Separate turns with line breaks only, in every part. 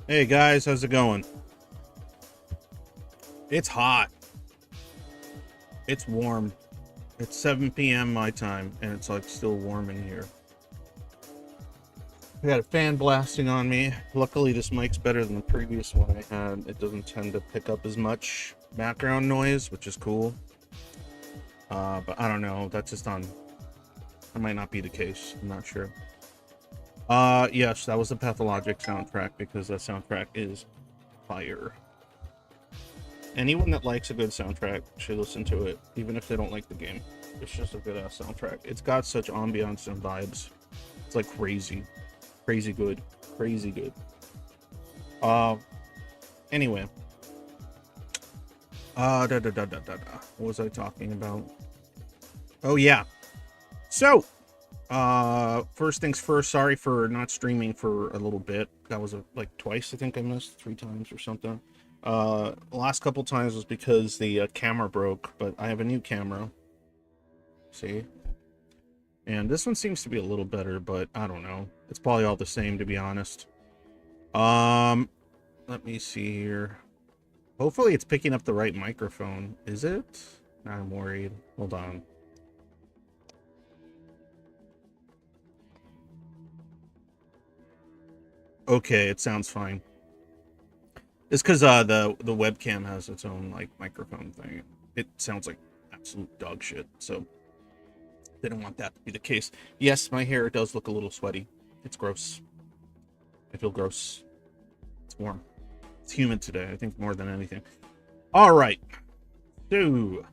Hey guys, how's it going? It's hot. It's warm. It's 7 p.m. my time, and it's like still warm in here. I got a fan blasting on me. Luckily, this mic's better than the previous one I had. It doesn't tend to pick up as much background noise, which is cool. But I don't know. That's just on. That might not be the case. I'm not sure. Yes, that was the Pathologic soundtrack because that soundtrack is fire. Anyone that likes a good soundtrack should listen to it, even if they don't like the game. It's just a good ass soundtrack. It's got such ambiance and vibes. It's like crazy. Crazy good. Crazy good. Anyway. What was I talking about? Oh yeah. So first things first, sorry for not streaming for a little bit. That was like twice, I think I missed, 3 times or something. Last couple times was because the camera broke, but I have a new camera. See? And this one seems to be a little better, but I don't know. It's probably all the same, to be honest. Let me see here. Hopefully it's picking up the right microphone. Is it? I'm worried. Hold on. Okay, it sounds fine. It's because the webcam has its own like microphone thing. It sounds like absolute dog shit, so didn't want that to be the case. Yes, my hair does look a little sweaty. It's gross. I feel gross. It's warm. It's humid today, I think, more than anything. All right. So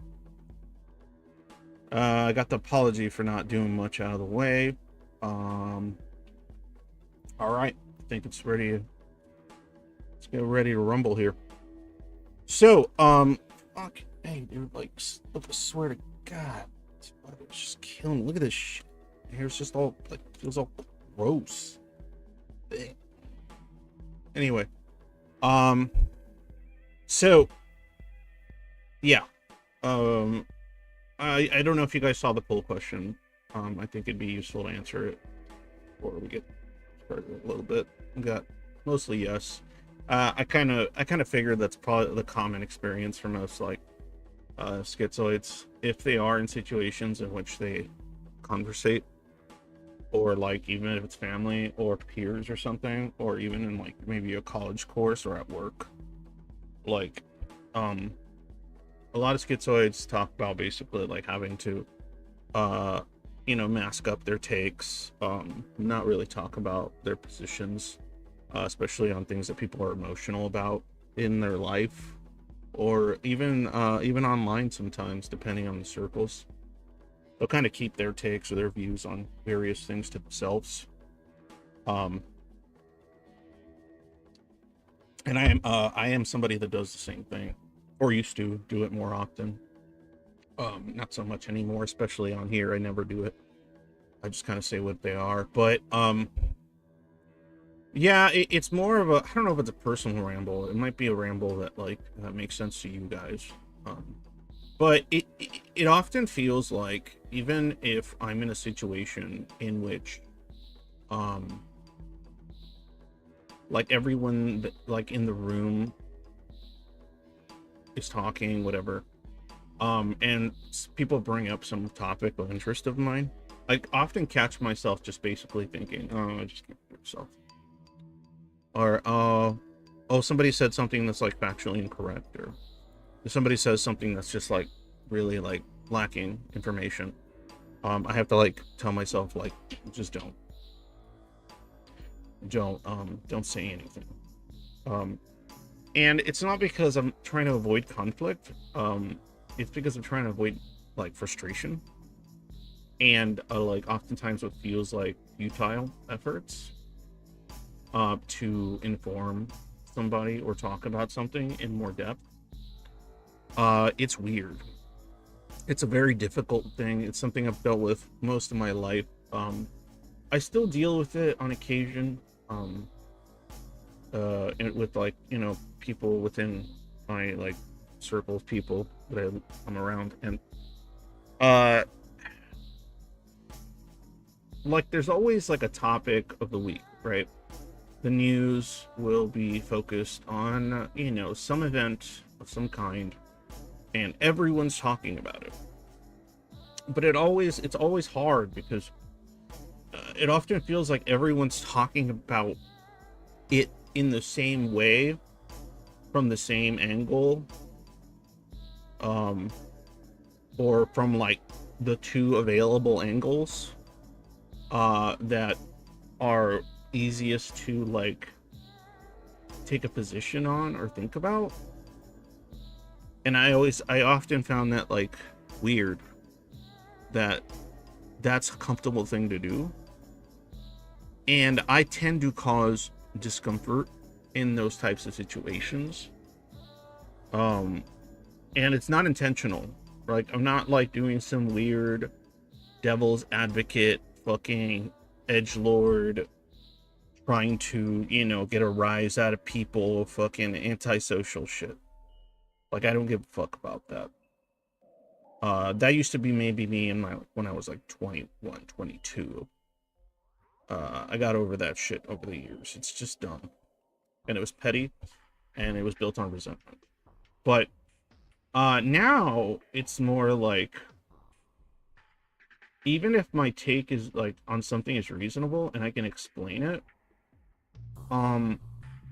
I got the apology for not doing much out of the way. All right. I think it's ready. Let's get ready to rumble here. So, fuck, hey, dude, like, I swear to God, it's just killing me. Look at this shit, hair's just all like feels all gross. Ugh. Anyway, so yeah, I don't know if you guys saw the poll question. I think it'd be useful to answer it before we get started a little bit. We got mostly yes. I kind of figured that's probably the common experience for most like schizoids, if they are in situations in which they conversate, or like even if it's family or peers or something, or even in like maybe a college course or at work. Like a lot of schizoids talk about basically like having to mask up their takes, not really talk about their positions, especially on things that people are emotional about in their life, or even online sometimes, depending on the circles. They'll kind of keep their takes or their views on various things to themselves. And I am somebody that does the same thing, or used to do it more often. Not so much anymore, especially on here. I never do it. I just kind of say what they are. But yeah, it's more of a, I don't know if it's a personal ramble. It might be a ramble that like that makes sense to you guys. But it often feels like, even if I'm in a situation in which like everyone that, like in the room is talking, whatever, and people bring up some topic of interest of mine, I often catch myself just basically thinking, oh, just keep it to yourself. Or oh, somebody said something that's like factually incorrect, or if somebody says something that's just like really like lacking information, I have to like tell myself like, just don't say anything. And it's not because I'm trying to avoid conflict. It's because I'm trying to avoid like frustration, and like oftentimes what feels like futile efforts to inform somebody or talk about something in more depth. It's weird. It's a very difficult thing. It's something I've dealt with most of my life. I still deal with it on occasion, with like, people within my like circle of people that I'm around, and like there's always like a topic of the week, right? The news will be focused on, some event of some kind, and everyone's talking about it. But it's always hard because it often feels like everyone's talking about it in the same way, from the same angle, or from like the two available angles that are easiest to like take a position on or think about. And I often found that like weird, that that's a comfortable thing to do, and I tend to cause discomfort in those types of situations. And it's not intentional. Like, I'm not like doing some weird devil's advocate fucking edgelord trying to, get a rise out of people, fucking antisocial shit. Like, I don't give a fuck about that. That used to be maybe me when I was like 21, 22. I got over that shit over the years. It's just dumb. And it was petty, and it was built on resentment. But now it's more like, even if my take is like on something is reasonable and I can explain it, and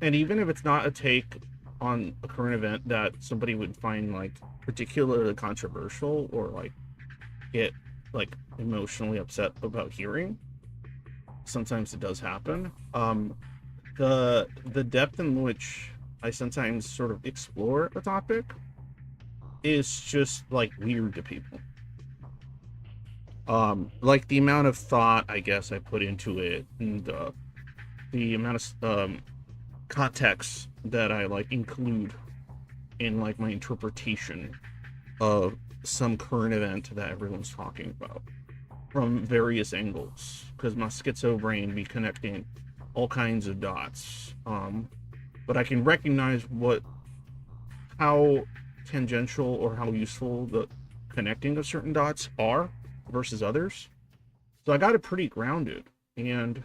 even if it's not a take on a current event that somebody would find like particularly controversial, or like get like emotionally upset about hearing, sometimes it does happen. The depth in which I sometimes sort of explore a topic is just like weird to people. Like the amount of thought I guess I put into it, and the amount of context that I like include in like my interpretation of some current event that everyone's talking about. from various angles, because my schizo brain be connecting all kinds of dots. But I can recognize how tangential or how useful the connecting of certain dots are versus others. So I got it pretty grounded, and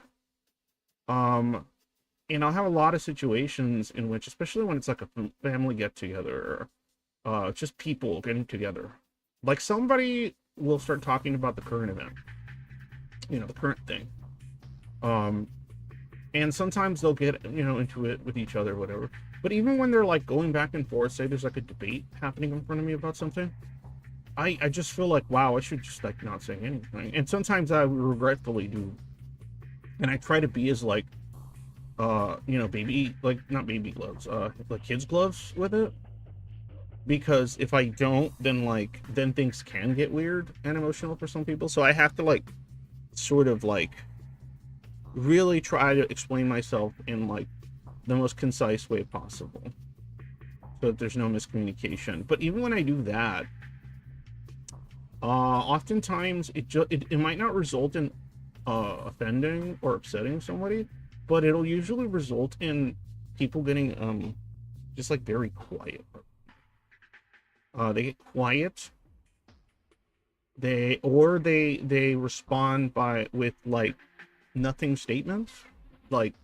um I'll have a lot of situations in which, especially when it's like a family get together, or just people getting together, like somebody will start talking about the current event, the current thing. Um, and sometimes they'll get, into it with each other, whatever. But even when they're like going back and forth, say there's like a debate happening in front of me about something, I just feel like, wow, I should just like not say anything. And sometimes I regretfully do. And I try to be as like, baby, like not baby gloves, like kids gloves with it. Because if I don't, then things can get weird and emotional for some people. So I have to like sort of like really try to explain myself in like the most concise way possible, so that there's no miscommunication. But even when I do that, oftentimes it might not result in offending or upsetting somebody, but it'll usually result in people getting just like very quiet. They get quiet. They respond with like nothing statements, like,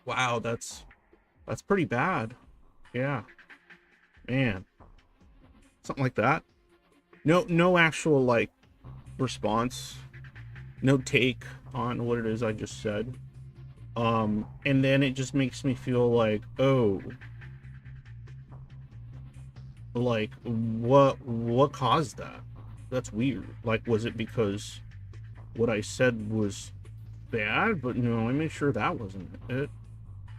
wow, that's pretty bad. Yeah, man, something like that. No actual like response, no take on what it is I just said. And then it just makes me feel like, oh, like what caused that? That's weird. Like, was it because what I said was bad? But no, I made sure that wasn't it.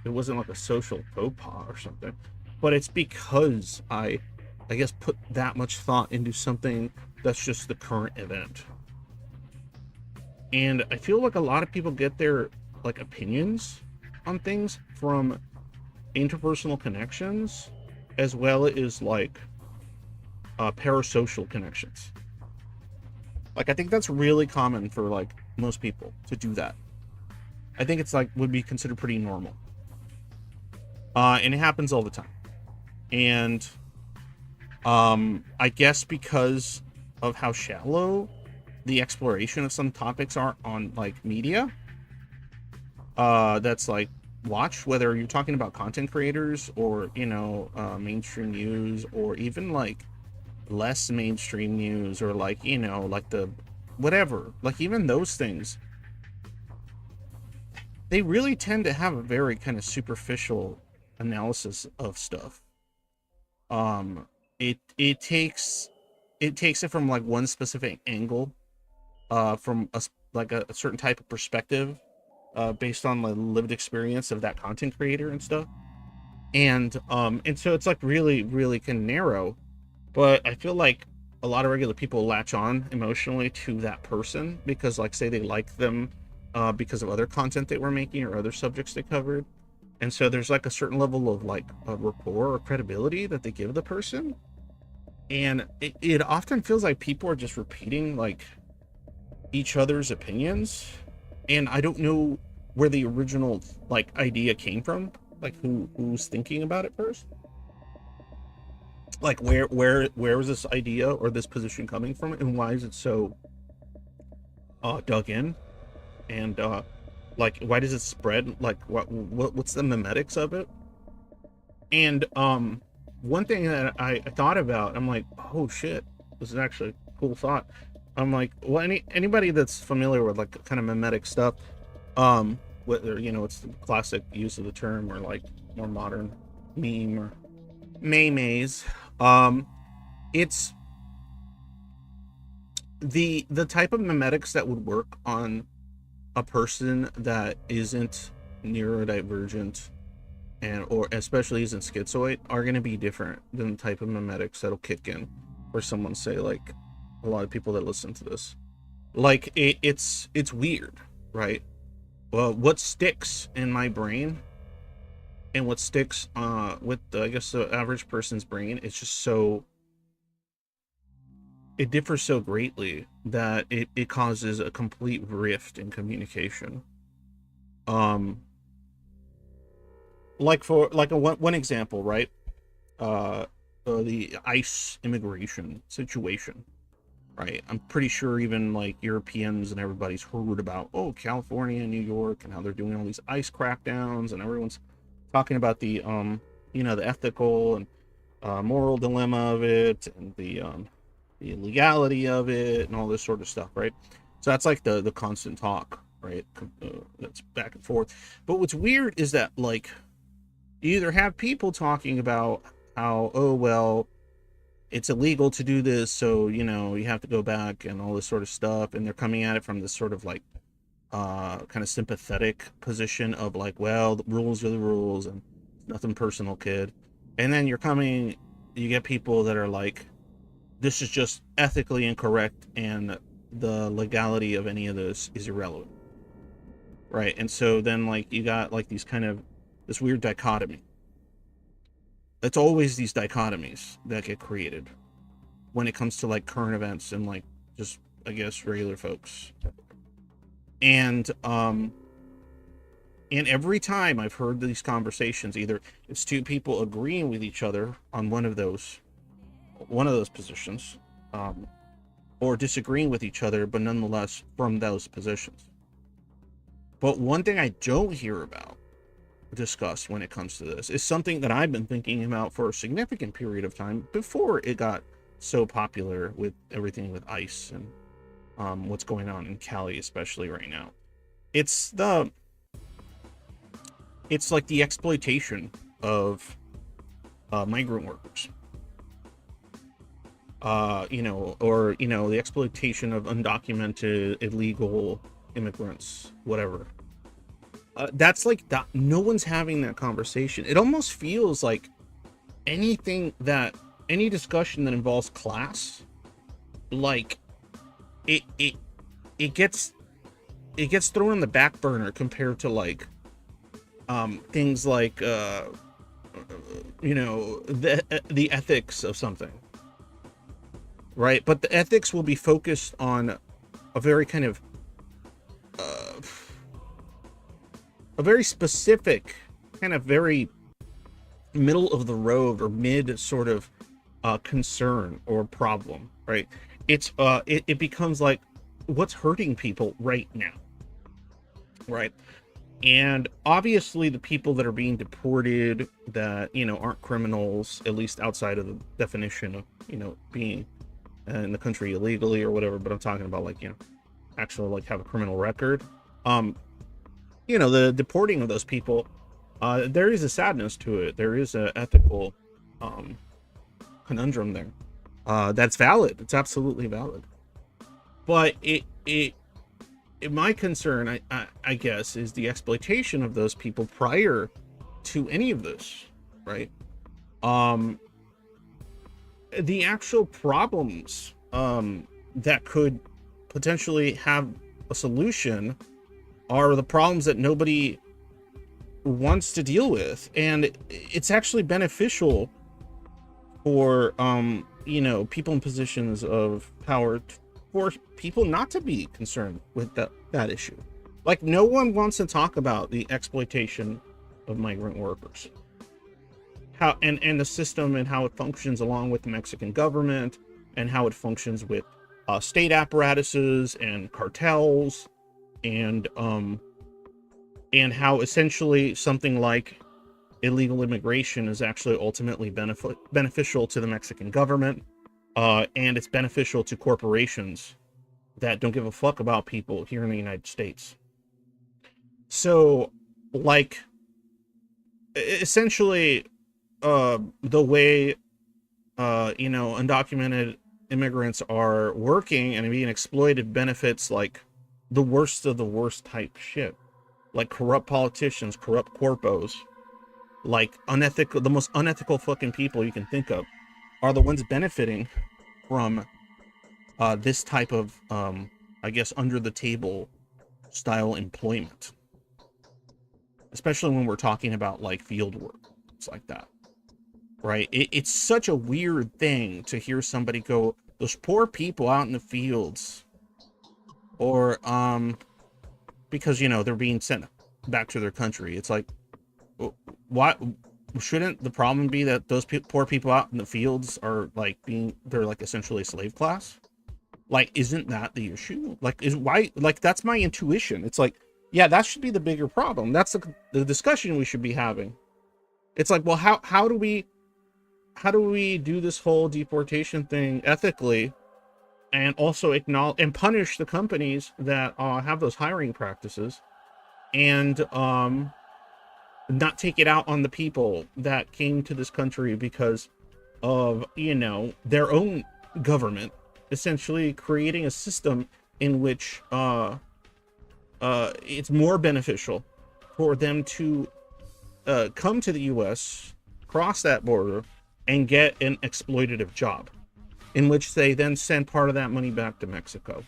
It wasn't like a social faux pas or something. But it's because I guess put that much thought into something that's just the current event. And I feel like a lot of people get their like opinions on things from interpersonal connections, as well as like parasocial connections. Like, I think that's really common for like most people to do that. I think it's like would be considered pretty normal. And it happens all the time. And I guess because of how shallow the exploration of some topics are on like media, that's like watch, whether you're talking about content creators or mainstream news, or even like less mainstream news, or like like the whatever, like even those things, they really tend to have a very kind of superficial analysis of stuff. um it takes it from like one specific angle, from like a certain type of perspective, based on the lived experience of that content creator and stuff. And so it's like really really kind of narrow. But I feel like a lot of regular people latch on emotionally to that person because, like, say they like them because of other content they were making or other subjects they covered. And so there's like a certain level of like a rapport or credibility that they give the person. And it often feels like people are just repeating like each other's opinions. And I don't know where the original like idea came from, like who's thinking about it first. Like where is this idea or this position coming from, and why is it so dug in? And like, why does it spread? Like, what's the memetics of it? And one thing that I thought about, I'm like, oh shit, this is actually a cool thought. I'm like, well, anybody that's familiar with like kind of memetic stuff, whether it's the classic use of the term or like more modern meme or memes, it's the type of memetics that would work on a person that isn't neurodivergent, and or especially isn't schizoid, are going to be different than the type of memetics that'll kick in for someone, say like a lot of people that listen to this. Like it's weird, right? Well, what sticks in my brain and what sticks with I guess the average person's brain, it's just so, it differs so greatly that it causes a complete rift in communication. Um, like for like one example, right? The ICE immigration situation, right? I'm pretty sure even like Europeans and everybody's heard about, oh, California and New York and how they're doing all these ICE crackdowns, and everyone's talking about the the ethical and moral dilemma of it, and the legality of it, and all this sort of stuff, right? So that's like the constant talk, right? That's back and forth. But what's weird is that, like, you either have people talking about how, oh well, it's illegal to do this, so you have to go back and all this sort of stuff, and they're coming at it from this sort of like kind of sympathetic position of like, well, the rules are the rules and nothing personal, kid. And then you get people that are like, this is just ethically incorrect and the legality of any of this is irrelevant, right? And so then like you got like this weird dichotomy. It's always these dichotomies that get created when it comes to like current events and like just, I guess, regular folks. And every time I've heard these conversations, either it's two people agreeing with each other on one of those positions, or disagreeing with each other, but nonetheless from those positions. But one thing I don't hear about discussed when it comes to this is something that I've been thinking about for a significant period of time before it got so popular with everything with ICE and what's going on in Cali, especially right now. It's like the exploitation of migrant workers, or the exploitation of undocumented illegal immigrants, whatever. That's like that. No one's having that conversation. It almost feels like any discussion that involves class, like it gets thrown on the back burner compared to like things like the ethics of something, right? But the ethics will be focused on a very kind of a very specific, kind of very middle of the road or mid sort of concern or problem, right? It becomes like, what's hurting people right now, right? And obviously the people that are being deported that aren't criminals, at least outside of the definition of being in the country illegally or whatever, but I'm talking about like actually like have a criminal record. The deporting of those people, there is a sadness to it. There is a ethical conundrum there. That's valid. It's absolutely valid. But my concern, I guess, is the exploitation of those people prior to any of this, right? The actual problems that could potentially have a solution are the problems that nobody wants to deal with, and it's actually beneficial for people in positions of power for people not to be concerned with that issue. Like, no one wants to talk about the exploitation of migrant workers, how and the system and how it functions along with the Mexican government, and how it functions with state apparatuses and cartels, and how essentially something like illegal immigration is actually ultimately beneficial to the Mexican government, and it's beneficial to corporations that don't give a fuck about people here in the United States. So, like, essentially, the way undocumented immigrants are working and being exploited benefits like the worst of the worst type shit, like corrupt politicians, corrupt corpos, like the most unethical fucking people you can think of are the ones benefiting from this type of I guess under the table style employment, especially when we're talking about like field work. It's like that, right? It's such a weird thing to hear somebody go, those poor people out in the fields, or because you know they're being sent back to their country. It's like, why shouldn't the problem be that those poor people out in the fields are like they're like essentially a slave class? Like, isn't that the issue? Like, is why, like, that's my intuition. It's like, yeah, that should be the bigger problem. That's the discussion we should be having. It's like, well, how do we do this whole deportation thing ethically, and also acknowledge and punish the companies that have those hiring practices, and not take it out on the people that came to this country because of, you know, their own government essentially creating a system in which it's more beneficial for them to come to the US, cross that border, and get an exploitative job, in which they then send part of that money back to Mexico,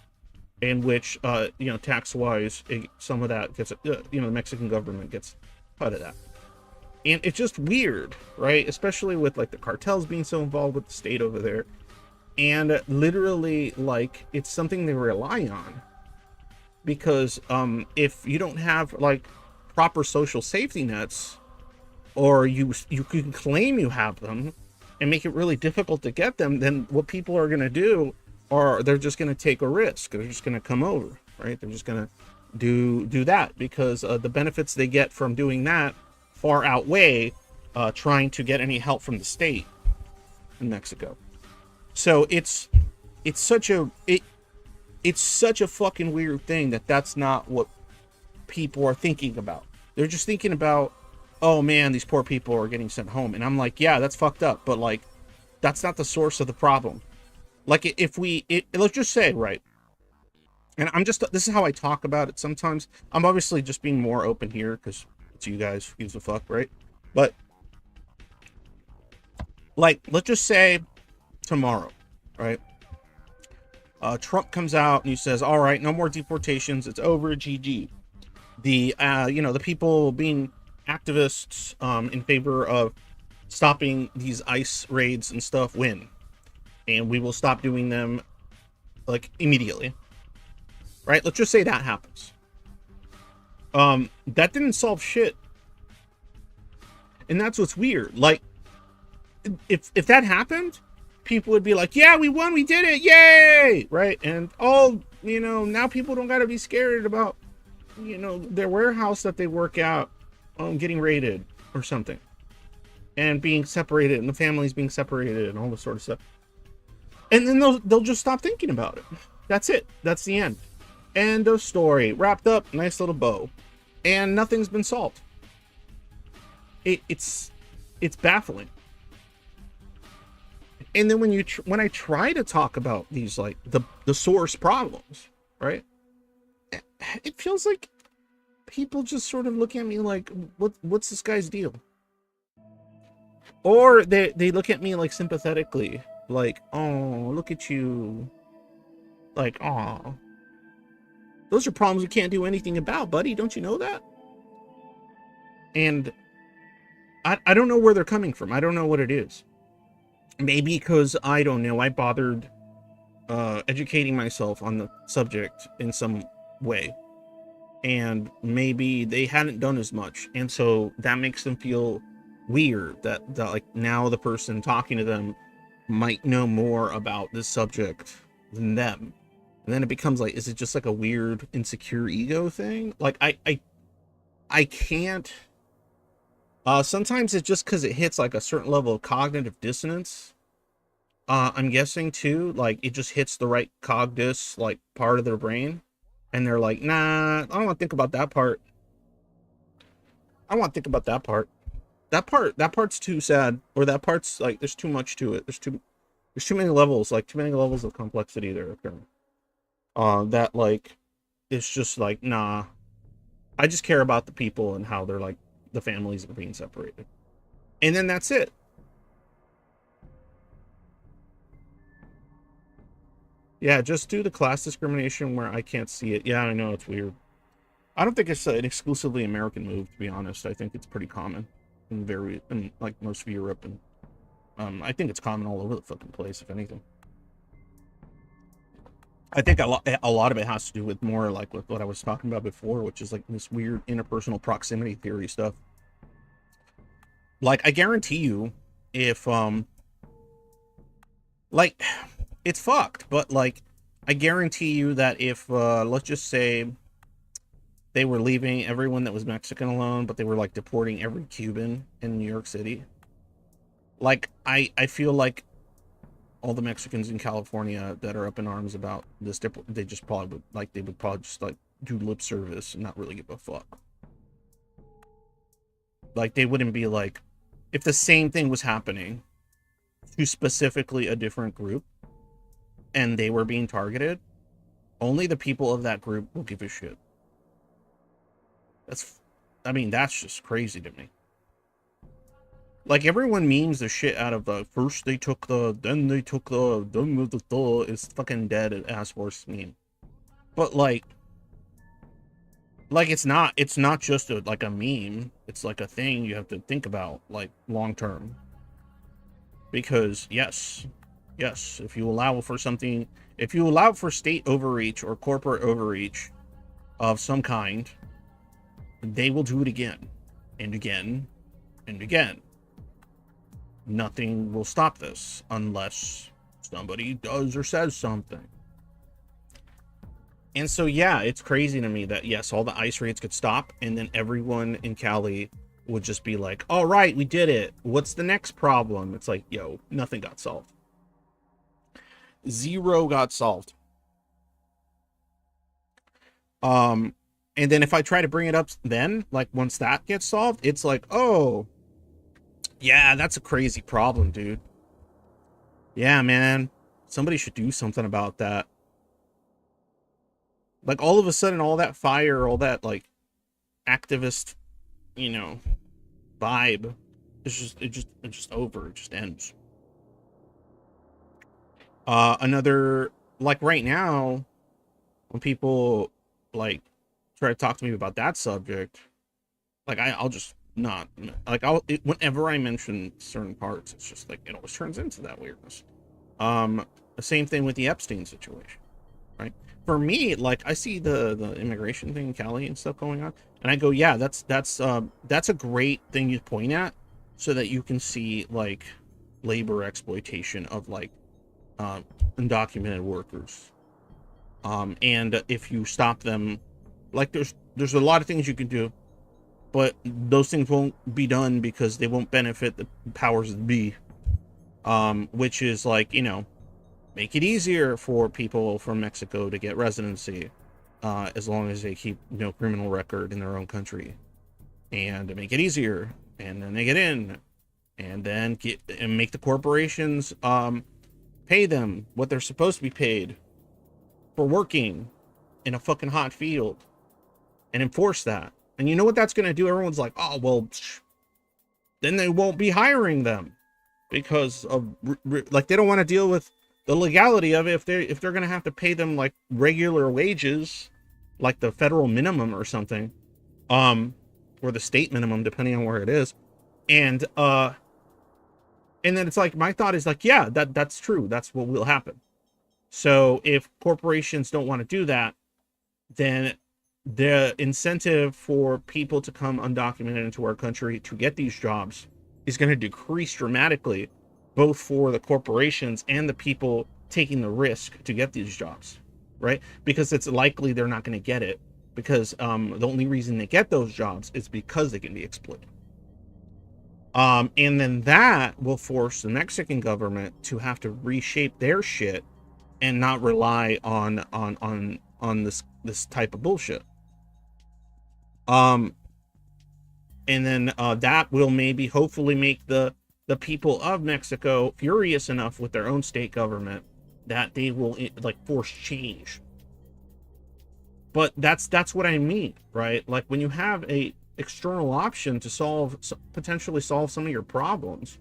in which, you know, tax-wise, some of that gets, you know, the Mexican government gets cut of that. And it's just weird, right? Especially with like the cartels being so involved with the state over there. And literally, like, it's something they rely on. Because if you don't have like proper social safety nets, or you can claim you have them and make it really difficult to get them, then what people are going to do are they're just going to take a risk. They're just going to come over, right? They're just going to do that because the benefits they get from doing that far outweigh trying to get any help from the state in Mexico. So it's such a fucking weird thing that's not what people are thinking about. They're just thinking about, oh man, these poor people are getting sent home. And I'm like, yeah, that's fucked up. But like, that's not the source of the problem. Like, if let's just say, right. And this is how I talk about it sometimes. I'm obviously just being more open here because it's you guys who gives a fuck, right? But like, let's just say tomorrow, right? Trump comes out and he says, all right, no more deportations. It's over, GG. The, you know, the people being activists in favor of stopping these ICE raids and stuff win. And we will stop doing them, like, immediately. Right? Let's just say that happens. That didn't solve shit. And that's what's weird. Like, if that happened, people would be like, yeah, we won, we did it, yay! Right? And, oh, you know, now people don't gotta be scared about, you know, their warehouse that they work out getting raided or something. And being separated, and the families being separated, and all this sort of stuff. And then they'll just stop thinking about it. That's it. That's the end. End of story. Wrapped up. Nice little bow. And nothing's been solved. It's baffling. And then when I try to talk about these, like, the source problems, right? It feels like people just sort of look at me like, what's this guy's deal? Or they look at me like sympathetically, like, oh, look at you. Like, oh, those are problems we can't do anything about, buddy. Don't you know that? And I don't know where they're coming from. I don't know what it is. Maybe because, I don't know, I bothered educating myself on the subject in some way. And maybe they hadn't done as much. And so that makes them feel weird that like, now the person talking to them might know more about this subject than them. And then it becomes like, is it just like a weird insecure ego thing? Like, I can't, sometimes it's just because it hits like a certain level of cognitive dissonance. I'm guessing too, like, it just hits the right cogdis, like, part of their brain. And they're like, nah, I don't want to think about that part. I want to think about that part. That part's too sad. Or that part's like, there's too much to it. There's too many levels, like, too many levels of complexity there. That, like, it's just like, nah. I just care about the people and how they're, like, the families are being separated. And then that's it. Yeah, just do the class discrimination where I can't see it. Yeah, I know, it's weird. I don't think it's an exclusively American move, to be honest. I think it's pretty common in like most of Europe, and I think it's common all over the fucking place, if anything. I think a lot of it has to do with more like with what I was talking about before, which is like this weird interpersonal proximity theory stuff. Like, I guarantee you, if like, it's fucked, but like, I guarantee you that if let's just say they were leaving everyone that was Mexican alone, but they were like deporting every Cuban in New York City. Like, I feel like all the Mexicans in California that are up in arms about this, they just probably would, like, they would probably just like do lip service and not really give a fuck. Like, they wouldn't be like, if the same thing was happening to specifically a different group and they were being targeted, only the people of that group will give a shit. I mean, that's just crazy to me. Like, everyone memes the shit out of the first they took the, then they took the, then the, it's fucking dead ass horse meme. But like it's not just like a meme. It's like a thing you have to think about, like, long term. Because yes, if you allow for something, if you allow for state overreach or corporate overreach of some kind, they will do it again and again and again. Nothing will stop this unless somebody does or says something. And so, yeah, it's crazy to me that, yes, all the ICE raids could stop, and then everyone in Cali would just be like, all right, we did it. What's the next problem? It's like, yo, nothing got solved. Zero got solved. And then if I try to bring it up then, like, once that gets solved, it's like, oh, yeah, that's a crazy problem, dude. Yeah, man, somebody should do something about that. Like, all of a sudden, all that fire, all that, like, activist, you know, vibe, it's just over. It just ends. Another, like, right now, when people, like, try to talk to me about that subject, like, I'll just not, like, whenever I mention certain parts, it's just like, it always turns into that weirdness. The same thing with the Epstein situation, right? For me, like, I see the immigration thing in Cali and stuff going on, and I go, yeah, that's a great thing you point at, so that you can see, like, labor exploitation of, like, undocumented workers. And if you stop them, like, there's a lot of things you can do, but those things won't be done because they won't benefit the powers that be. Which is, like, you know, make it easier for people from Mexico to get residency, as long as they keep no criminal record in their own country, and make it easier, and then they get in, and then make the corporations pay them what they're supposed to be paid for working in a fucking hot field, and enforce that. And you know what that's going to do? Everyone's like, oh, well, then they won't be hiring them, because of, like, they don't want to deal with the legality of it if they're going to have to pay them, like, regular wages, like the federal minimum or something, or the state minimum, depending on where it is. And then it's like, my thought is like, yeah, that's true. That's what will happen. So if corporations don't want to do that, then the incentive for people to come undocumented into our country to get these jobs is going to decrease dramatically, both for the corporations and the people taking the risk to get these jobs, right? Because it's likely they're not going to get it, because the only reason they get those jobs is because they can be exploited. And then that will force the Mexican government to have to reshape their shit and not rely on this type of bullshit. And then that will maybe hopefully make the people of Mexico furious enough with their own state government that they will, like, force change. But that's what I mean, right? Like, when you have a external option to potentially solve some of your problems,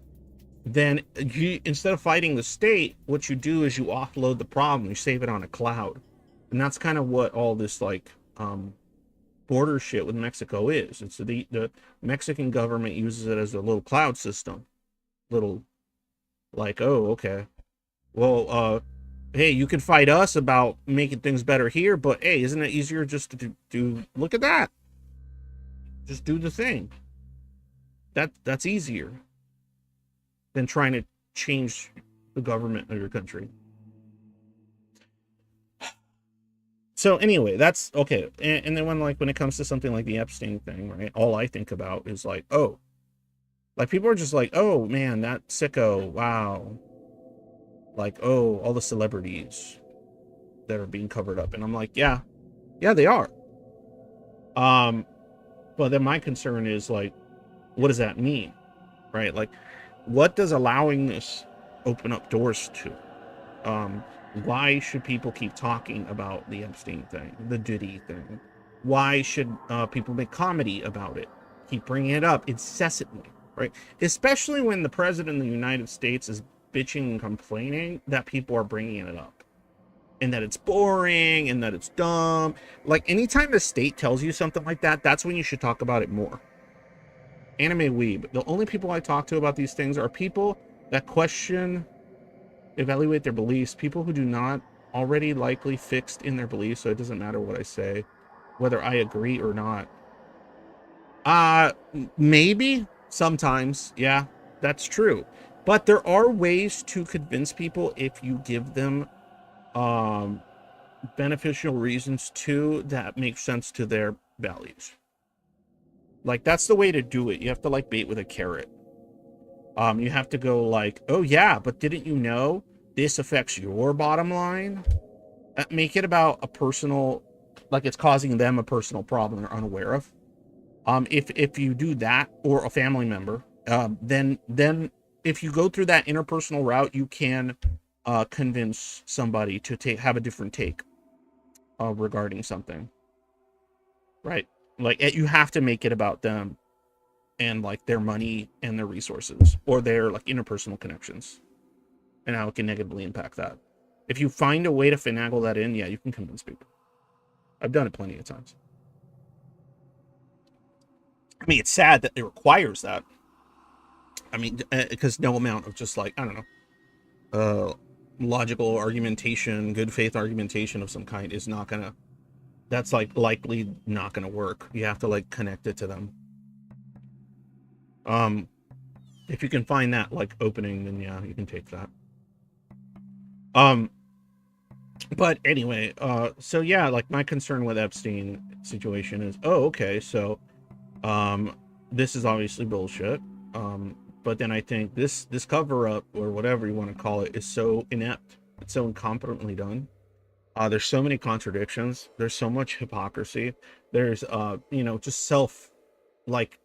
then you, instead of fighting the state, what you do is you offload the problem, you save it on a cloud. And that's kind of what all this, like, border shit with Mexico is. It's the Mexican government uses it as a little cloud system. Little, like, oh, okay, well, hey, you can fight us about making things better here, but hey, isn't it easier just to do look at that? Just do the thing. That's easier than trying to change the government of your country. So anyway, that's okay. And then when it comes to something like the Epstein thing, right? All I think about is like, oh, like people are just like, oh man, that sicko, wow. Like, oh, all the celebrities that are being covered up. And I'm like, yeah, they are. But then my concern is like, what does that mean? Right? Like, what does allowing this open up doors to? Why should people keep talking about the Epstein thing, the Diddy thing? Why should people make comedy about it? Keep bringing it up incessantly, right? Especially when the president of the United States is bitching and complaining that people are bringing it up and that it's boring and that it's dumb. Like anytime the state tells you something like that, that's when you should talk about it more. Anime weeb. The only people I talk to about these things are people that question, evaluate their beliefs, people who do not already likely fixed in their beliefs, so it doesn't matter what I say, whether I agree or not. Maybe sometimes, yeah, that's true. But there are ways to convince people if you give them beneficial reasons too that make sense to their values. Like that's the way to do it. You have to like bait with a carrot. You have to go like, oh yeah, but didn't you know this affects your bottom line? Make it about a personal, like it's causing them a personal problem they're unaware of. If you do that, or a family member, then if you go through that interpersonal route, you can convince somebody to have a different take regarding something, right? Like you have to make it about them and like their money and their resources or their like interpersonal connections and how it can negatively impact that. If you find a way to finagle that in, yeah, you can convince people. I've done it plenty of times. I mean, it's sad that it requires that. I mean, because no amount of just like, I don't know, logical argumentation, good faith argumentation of some kind is not gonna, that's like likely not gonna work. You have to like connect it to them. If you can find that like opening, then yeah, you can take that. But anyway, so yeah, like my concern with Epstein situation is, oh, okay, so, this is obviously bullshit. But then I think this cover up or whatever you want to call it is so inept. It's so incompetently done. There's so many contradictions. There's so much hypocrisy. There's, just like,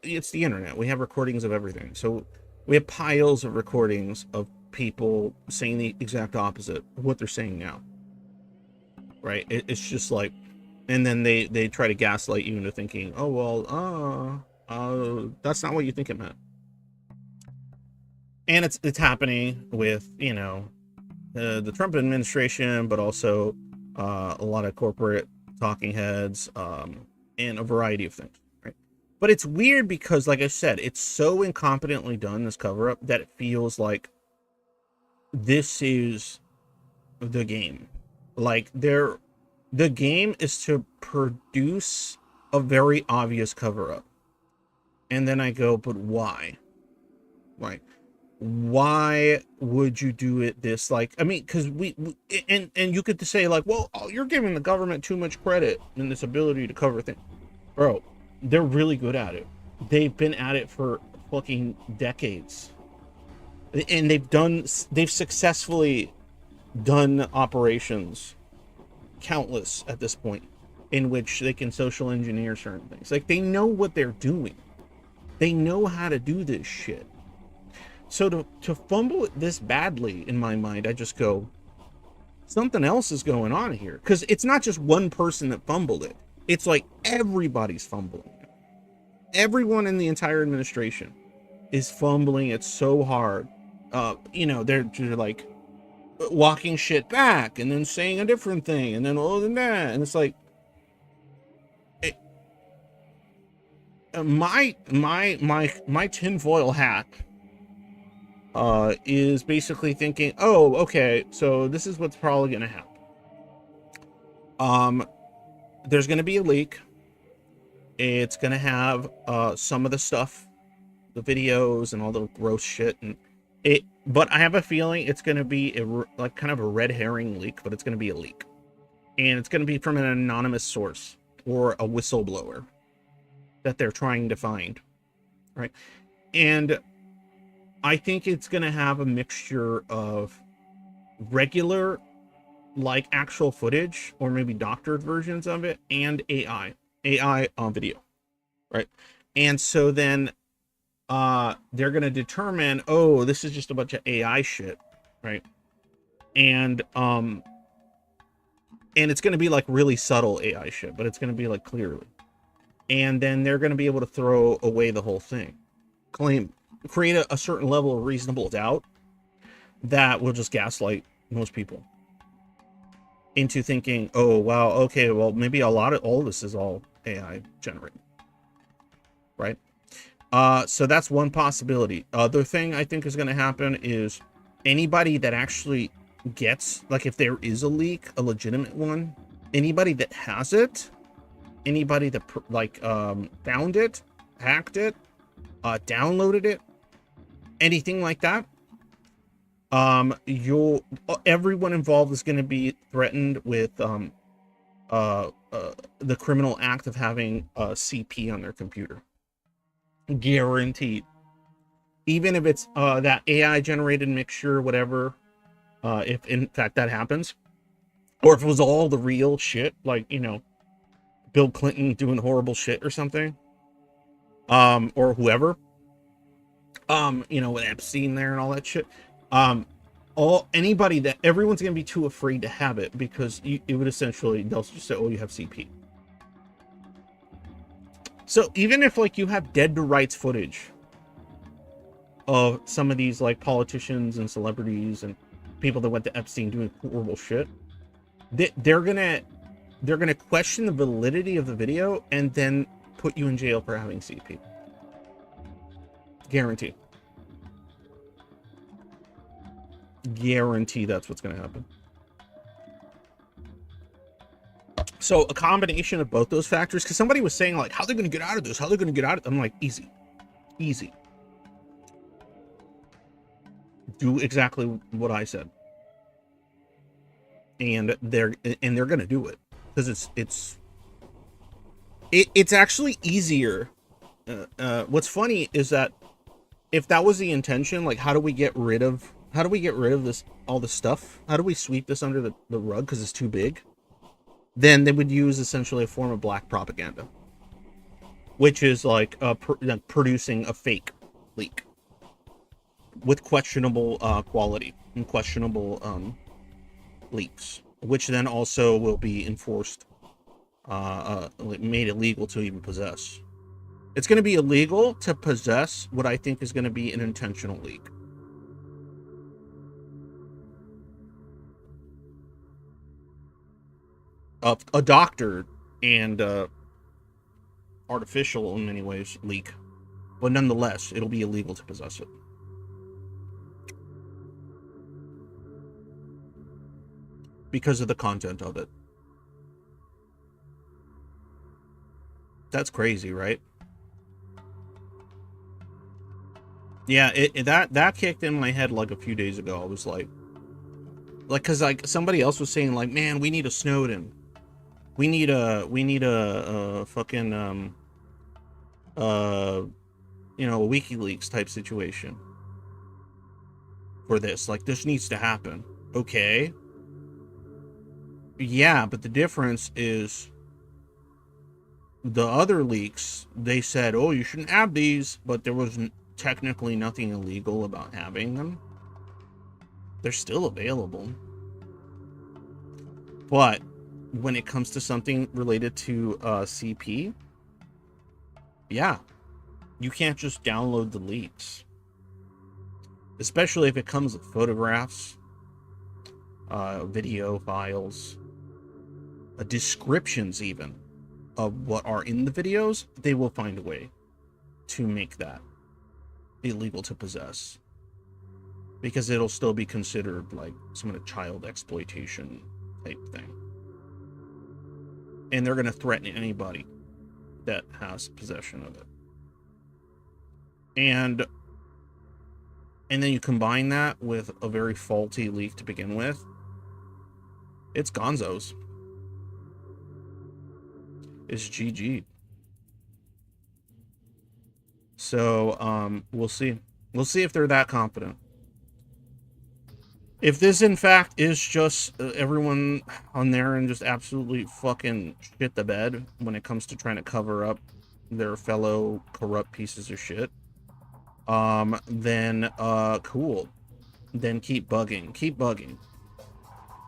it's the internet. We have recordings of everything. So we have piles of recordings of people saying the exact opposite of what they're saying now. Right? It's just like, and then they try to gaslight you into thinking, oh, well, that's not what you think it meant. And it's happening with, the Trump administration, but also a lot of corporate talking heads, and a variety of things, right? But it's weird because, like I said, it's so incompetently done, this cover-up, that it feels like this is the game. Like, the game is to produce a very obvious cover-up. And then I go, but why? Like, why would you do it this, like, I mean, because and you could say like, well, you're giving the government too much credit in this ability to cover things. Bro, they're really good at it. They've been at it for fucking decades, and they've successfully done operations, countless at this point, in which they can social engineer certain things. Like, they know what they're doing. They know how to do this shit. So to fumble it this badly, in my mind, I just go, something else is going on here. Because it's not just one person that fumbled it. It's like everybody's fumbling it. Everyone in the entire administration is fumbling it so hard. They're like walking shit back and then saying a different thing and then all than that. And it's like, my tinfoil hat is basically thinking, oh, okay, so this is what's probably going to happen. There's going to be a leak. It's going to have some of the stuff, the videos and all the gross shit, and but I have a feeling it's going to be like kind of a red herring leak, but it's going to be a leak, and it's going to be from an anonymous source or a whistleblower that they're trying to find, right? And I think it's going to have a mixture of regular, like actual footage, or maybe doctored versions of it, and AI on video, right? And so then they're going to determine, oh, this is just a bunch of AI shit, right? And it's going to be like really subtle AI shit, but it's going to be like clearly. And then they're going to be able to throw away the whole thing, create a certain level of reasonable doubt that will just gaslight most people into thinking, oh, wow, okay, well, maybe all of this is all AI generated, right? So that's one possibility. Other thing I think is going to happen is anybody that actually gets, like, if there is a leak, a legitimate one, anybody that has it, anybody that found it, hacked it, downloaded it, anything like that, everyone involved is going to be threatened with the criminal act of having CP on their computer. Guaranteed. Even if it's that AI generated mixture, whatever, if in fact that happens, or if it was all the real shit, like, you know, Bill Clinton doing horrible shit or something, or whoever, you know, with Epstein there and all that shit, anybody that everyone's gonna be too afraid to have it, because it would essentially, they'll just say, oh, you have CP. So even if, like, you have dead to rights footage of some of these, like, politicians and celebrities and people that went to Epstein doing horrible shit, they're gonna question the validity of the video and then put you in jail for having CP. Guarantee. Guarantee that's what's gonna happen. So a combination of both those factors, because somebody was saying, like, how are they going to get out of this? How are they going to get out of it? I'm like, easy. Do exactly what I said. And they're going to do it, because it's actually easier. What's funny is that if that was the intention, like, how do we get rid of this, all this stuff? How do we sweep this under the rug because it's too big? Then they would use essentially a form of black propaganda, which is like producing a fake leak with questionable quality and questionable leaks, which then also will be enforced, made illegal to even possess. It's going to be illegal to possess what I think is going to be an intentional leak. Of a doctored and artificial in many ways leak, but nonetheless it'll be illegal to possess it, because of the content of it. That's crazy, right? Yeah, that kicked in my head like a few days ago. I was like, because like somebody else was saying, like, man, we need a Snowden. We need a fucking you know, a WikiLeaks type situation for this. Like, this needs to happen. Okay. Yeah, but the difference is the other leaks, they said, oh, you shouldn't have these, but there was technically nothing illegal about having them. They're still available. But when it comes to something related to CP, yeah, you can't just download the leaks, especially if it comes with photographs, video files, descriptions even of what are in the videos. They will find a way to make that illegal to possess. because it'll still be considered like some of the child exploitation type thing. And they're going to threaten anybody that has possession of it. And then you combine that with a very faulty leak to begin with. It's gonzos. It's GG. So, we'll see. We'll see if they're that confident. If this, in fact, is just everyone on there and just absolutely fucking shit the bed when it comes to trying to cover up their fellow corrupt pieces of shit, then, cool. Then keep bugging. Keep bugging.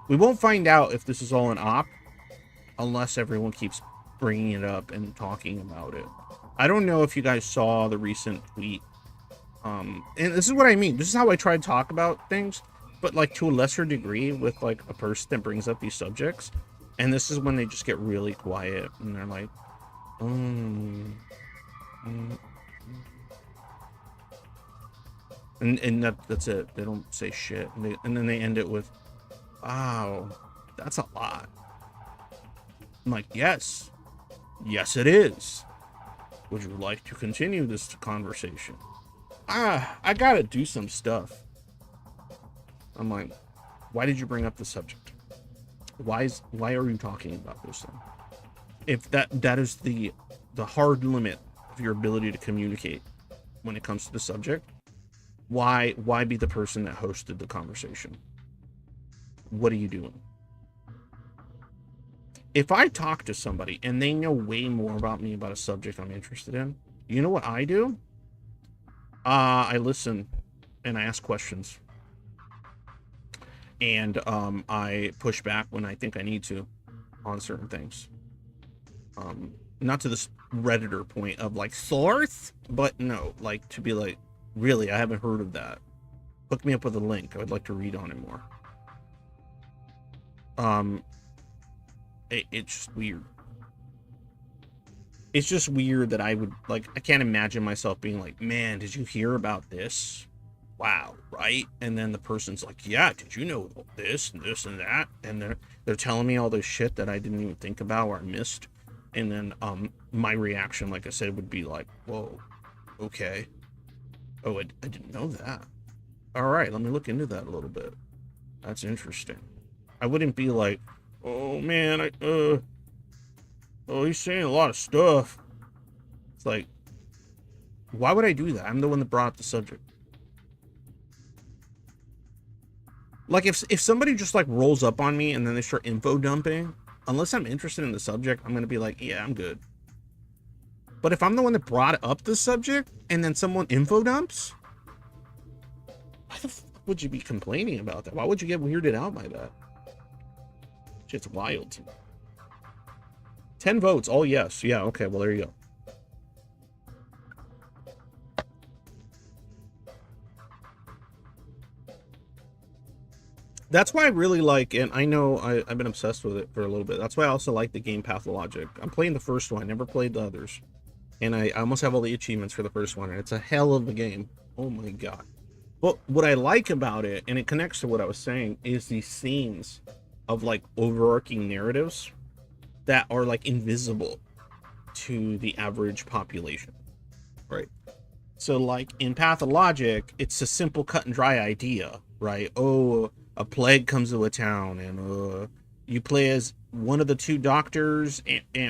We won't find out if this is all an op unless everyone keeps bringing it up and talking about it. I don't know if you guys saw the recent tweet. And this is what I mean. This is how I try to talk about things, but like to a lesser degree with like a person that brings up these subjects. And this is when they just get really quiet and they're like, and that's it. They don't say shit. And then they end it with, wow, that's a lot. I'm like, yes, it is. Would you like to continue this conversation? I gotta do some stuff. I'm like, why did you bring up the subject? Why are you talking about this thing? If that is the hard limit of your ability to communicate when it comes to the subject, why be the person that hosted the conversation? What are you doing? If I talk to somebody and they know way more about me about a subject I'm interested in, you know what I do? I listen and I ask questions. And I push back when I think I need to on certain things. Not to this Redditor point of like source, but no, like to be like, really, I haven't heard of that. Hook me up with a link. I would like to read on it more. It's just weird. It's just weird that I would, like, I can't imagine myself being like, man, did you hear about this? Wow, right? And then the person's like, yeah, did you know this and this and that? And they're telling me all this shit that I didn't even think about or I missed. And then my reaction, like I said, would be like, whoa, okay. Oh, I didn't know that. All right, let me look into that a little bit. That's interesting. I wouldn't be like, oh man, oh, he's saying a lot of stuff. It's like, why would I do that? I'm the one that brought up the subject. Like, if somebody just like rolls up on me and then they start info dumping, unless I'm interested in the subject, I'm gonna be like, yeah, I'm good. But if I'm the one that brought up the subject and then someone info dumps, why the fuck would you be complaining about that? Why would you get weirded out by that? It's wild to me. 10 votes, all yes. Yeah, okay, well, there you go. That's why I really like, and I know I've been obsessed with it for a little bit. That's why I also like the game Pathologic. I'm playing the first one. I never played the others. And I almost have all the achievements for the first one, and it's a hell of a game. Oh my god. But what I like about it, and it connects to what I was saying, is these scenes of like overarching narratives that are like invisible to the average population, right? So like in Pathologic, it's a simple cut and dry idea, right? Oh, a plague comes to a town and you play as one of the two doctors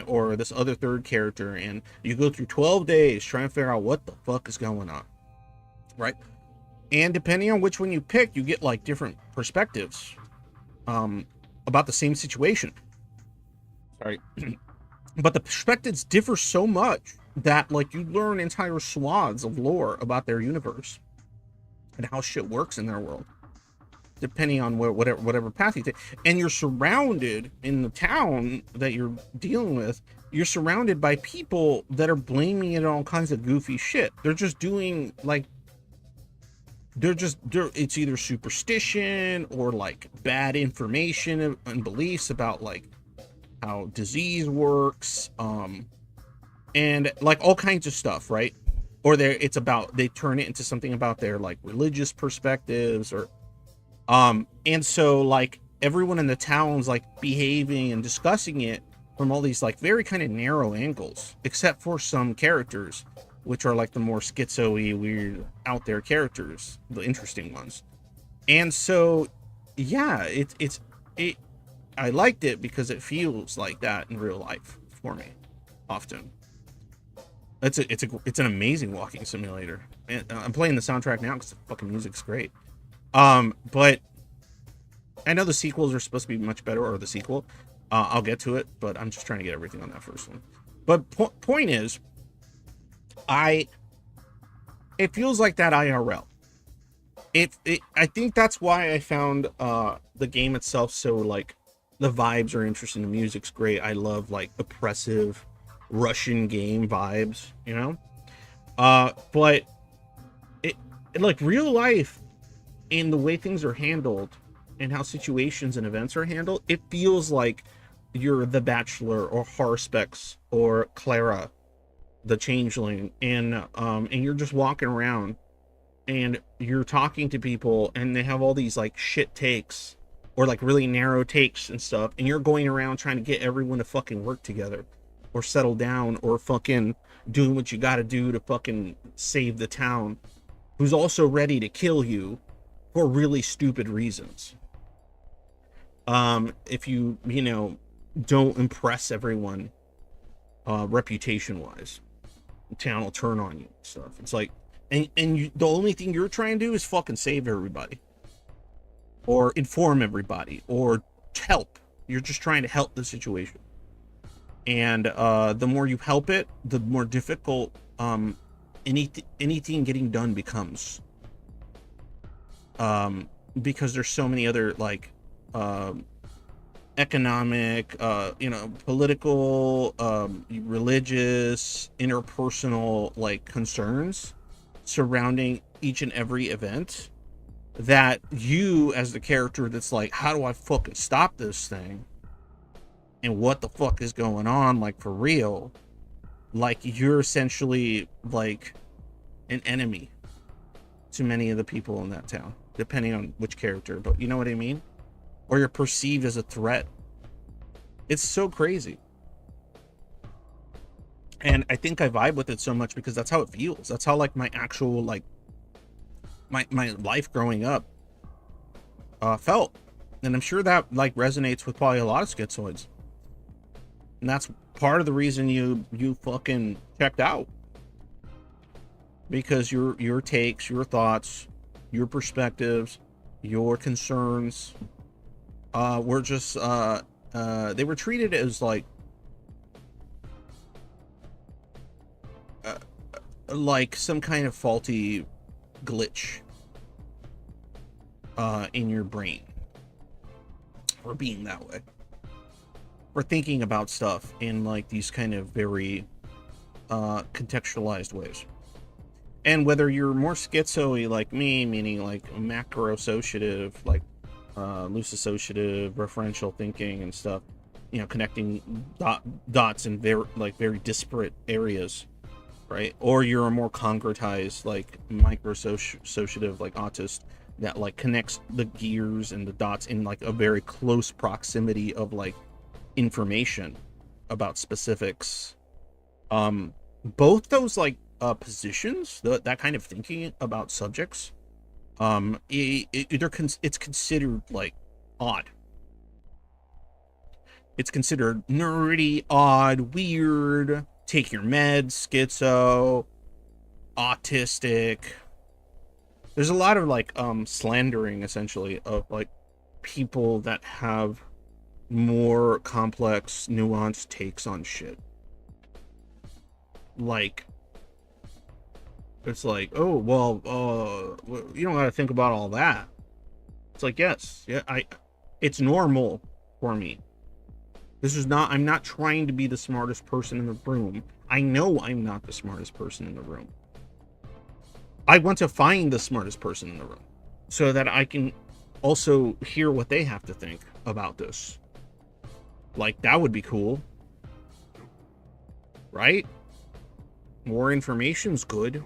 or this other third character, and you go through 12 days trying to figure out what the fuck is going on, right? And depending on which one you pick, you get like different perspectives about the same situation. Sorry. But the perspectives differ so much that like you learn entire swaths of lore about their universe and how shit works in their world, depending on whatever path you take. And you're surrounded in the town that you're dealing with, you're surrounded by people that are blaming it on all kinds of goofy shit. They're just doing like, it's either superstition or like bad information and beliefs about like how disease works, and like all kinds of stuff, right? or they turn it into something about their like religious perspectives, or and so like everyone in the town's like behaving and discussing it from all these like very kind of narrow angles, except for some characters, which are like the more schizo-y, weird, out there characters, the interesting ones. And so, yeah, I liked it because it feels like that in real life for me, often. It's an amazing walking simulator. And I'm playing the soundtrack now because the fucking music's great. But I know the sequels are supposed to be much better, or the sequel. I'll get to it, but I'm just trying to get everything on that first one. But point is, it feels like that IRL. I think that's why I found the game itself so like the vibes are interesting, the music's great. I love like oppressive Russian game vibes, you know. But it like real life and the way things are handled and how situations and events are handled, it feels like you're the Bachelor or Harspex or Clara, the Changeling, and you're just walking around and you're talking to people and they have all these like shit takes or like really narrow takes and stuff, and you're going around trying to get everyone to fucking work together or settle down or fucking doing what you gotta do to fucking save the town, who's also ready to kill you for really stupid reasons. If you know, don't impress everyone reputation wise, the town will turn on you and stuff. It's like, and the only thing you're trying to do is fucking save everybody or inform everybody or help. You're just trying to help the situation, and the more you help it, the more difficult anything getting done becomes, because there's so many other like economic, political, religious, interpersonal like concerns surrounding each and every event, that you as the character that's like, how do I fucking stop this thing, and what the fuck is going on, like for real, like you're essentially like an enemy to many of the people in that town, depending on which character, but you know what I mean, or you're perceived as a threat. It's so crazy. And I think I vibe with it so much because that's how it feels. That's how like my actual like my life growing up felt. And I'm sure that like resonates with probably a lot of schizoids. And that's part of the reason you fucking checked out. Because your takes, your thoughts, your perspectives, your concerns were just they were treated as like some kind of faulty glitch in your brain, for being that way, for thinking about stuff in like these kind of very contextualized ways. And whether you're more schizo-y like me, meaning like macro-associative, like loose associative, referential thinking and stuff, you know, connecting dots in very disparate areas, right? Or you're a more concretized, like micro-associative, like autist, that like connects the gears and the dots in like a very close proximity of like information about specifics. Both those like positions, that kind of thinking about subjects, it's considered like odd. It's considered nerdy, odd, weird, take your meds, schizo, autistic. There's a lot of like slandering essentially of like people that have more complex, nuanced takes on shit. Like, it's like, oh well, you don't gotta think about all that. It's like, yes, yeah, it's normal for me. I'm not trying to be the smartest person in the room. I know I'm not the smartest person in the room. I want to find the smartest person in the room so that I can also hear what they have to think about this. Like, that would be cool, right? More information's good.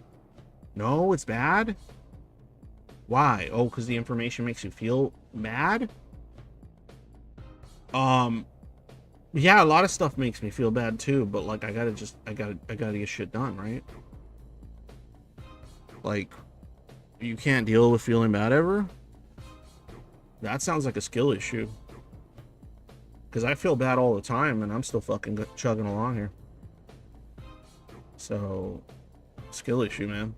No, it's bad? Why? Oh, because the information makes you feel mad? Yeah, a lot of stuff makes me feel bad too, but like I gotta get shit done, right? Like, you can't deal with feeling bad ever? That sounds like a skill issue. Because I feel bad all the time and I'm still fucking chugging along here. So, skill issue, man.